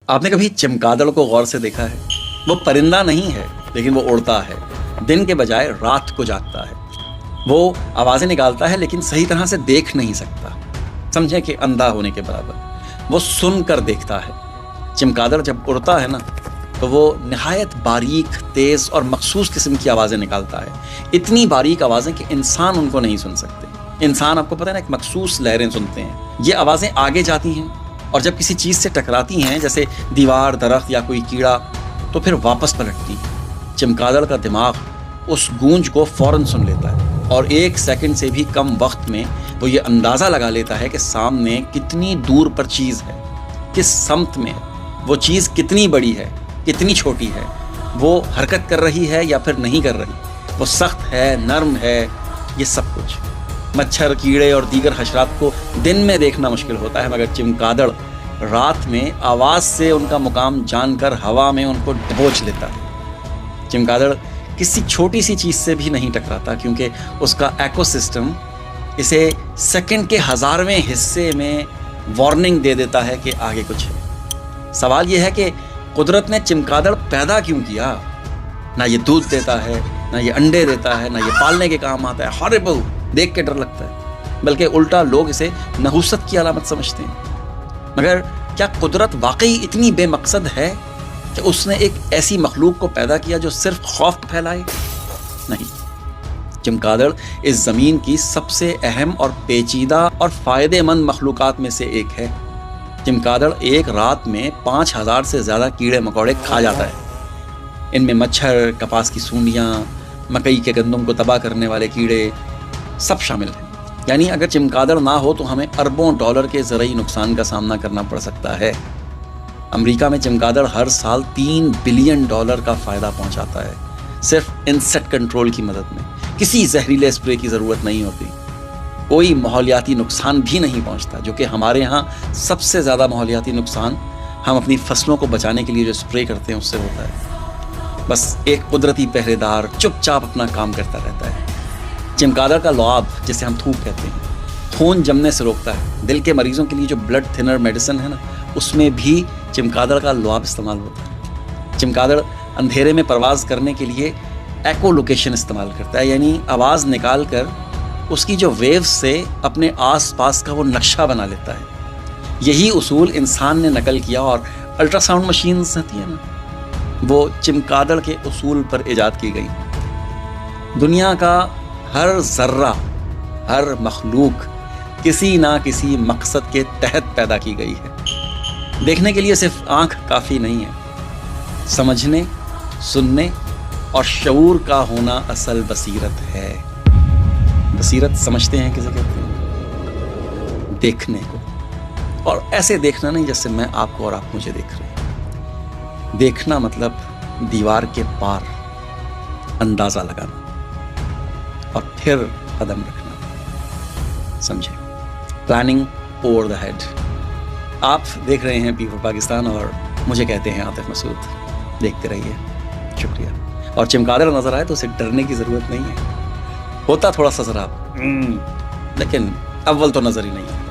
आपने कभी चमगादड़ को गौर से देखा है? वो परिंदा नहीं है, लेकिन वो उड़ता है। दिन के बजाय रात को जागता है। वो आवाज़ें निकालता है, लेकिन सही तरह से देख नहीं सकता। समझें कि अंधा होने के बराबर। वो सुन कर देखता है। चमगादड़ जब उड़ता है ना, तो वो नहायत बारीक, तेज़ और मखसूस किस्म की आवाज़ें निकालता है। इतनी बारीक आवाज़ें कि इंसान उनको नहीं सुन सकते। इंसान, आपको पता है ना, एक मखसूस लहरें सुनते हैं। ये आवाज़ें आगे जाती हैं और जब किसी चीज़ से टकराती हैं, जैसे दीवार, दरख्त या कोई कीड़ा, तो फिर वापस पलटती हैं। चमगादड़ का दिमाग उस गूंज को फ़ौरन सुन लेता है और 1 सेकंड से भी कम वक्त में वो ये अंदाज़ा लगा लेता है कि सामने कितनी दूर पर चीज़ है, किस समत में है, वो चीज़ कितनी बड़ी है, कितनी छोटी है, वो हरकत कर रही है या फिर नहीं कर रही, वो सख्त है, नरम है, ये सब कुछ। मच्छर, कीड़े और दीगर हशरात को दिन में देखना मुश्किल होता है, मगर चमगादड़ रात में आवाज़ से उनका मुकाम जानकर हवा में उनको दबोच लेता है। चमगादड़ किसी छोटी सी चीज़ से भी नहीं टकराता, क्योंकि उसका इकोसिस्टम इसे सेकंड के 1000वें हिस्से में वार्निंग दे देता है कि आगे कुछ है। सवाल ये है कि कुदरत ने चमगादड़ पैदा क्यों किया? ना ये दूध देता है, ना ये अंडे देता है, ना ये पालने के काम आता है। हॉरिबल, देख के डर लगता है। बल्कि उल्टा लोग इसे नहुसत की अलामत समझते हैं। मगर क्या कुदरत वाकई इतनी बेमकसद है कि उसने एक ऐसी मखलूक को पैदा किया जो सिर्फ खौफ फैलाए? नहीं। चमगादड़ इस ज़मीन की सबसे अहम और पेचीदा और फ़ायदेमंद मखलूक़ात में से एक है। चमगादड़ एक रात में 5000 से ज़्यादा कीड़े मकोड़े खा जाता है। इनमें मच्छर, कपास की सूंडियाँ, मकई के गंदम को तबाह करने वाले कीड़े सब शामिल हैं। यानी अगर चमगादड़ ना हो तो हमें अरबों डॉलर के ज़रूरी नुकसान का सामना करना पड़ सकता है। अमेरिका में चमगादड़ हर साल $3 बिलियन का फ़ायदा पहुंचाता है, सिर्फ इंसेक्ट कंट्रोल की मदद में। किसी जहरीले स्प्रे की ज़रूरत नहीं होती, कोई माहौलियाती नुकसान भी नहीं पहुंचता, जो कि हमारे यहाँ सबसे ज़्यादा माहौलियाती नुकसान हम अपनी फसलों को बचाने के लिए जो स्प्रे करते हैं उससे होता है। बस एक कुदरती पहरेदार चुपचाप अपना काम करता रहता है। चमगादड़ का लुआब, जिसे हम थूक कहते हैं, खून जमने से रोकता है। दिल के मरीजों के लिए जो ब्लड थिनर मेडिसिन है ना, उसमें भी चमगादड़ का लुआब इस्तेमाल होता है। चमगादड़ अंधेरे में परवाज़ करने के लिए एको लोकेशन इस्तेमाल करता है, यानी आवाज़ निकाल कर उसकी जो वेव्स से अपने आस पास का वो नक्शा बना लेता है। यही उसूल इंसान ने नकल किया और अल्ट्रासाउंड मशीन्स होती हैं ना, वो चमगादड़ के उसूल पर ईजाद की गई। दुनिया का हर ज़र्रा, हर मखलूक किसी ना किसी मकसद के तहत पैदा की गई है। देखने के लिए सिर्फ आँख काफ़ी नहीं है, समझने, सुनने और शऊर का होना असल बसीरत है। बसीरत समझते हैं किसे कहते हैं? देखने को। और ऐसे देखना नहीं जैसे मैं आपको और आप मुझे देख रहे हैं। देखना मतलब दीवार के पार अंदाज़ा लगाना और फिर कदम रखना। समझे? Planning over the head. आप देख रहे हैं पी4 पाकिस्तान और मुझे कहते हैं आतिफ मसूद। देखते रहिए, शुक्रिया। और चमगादड़ नज़र आए तो उसे डरने की ज़रूरत नहीं है। होता थोड़ा सा ज़रा, लेकिन अव्वल तो नज़र ही नहीं है।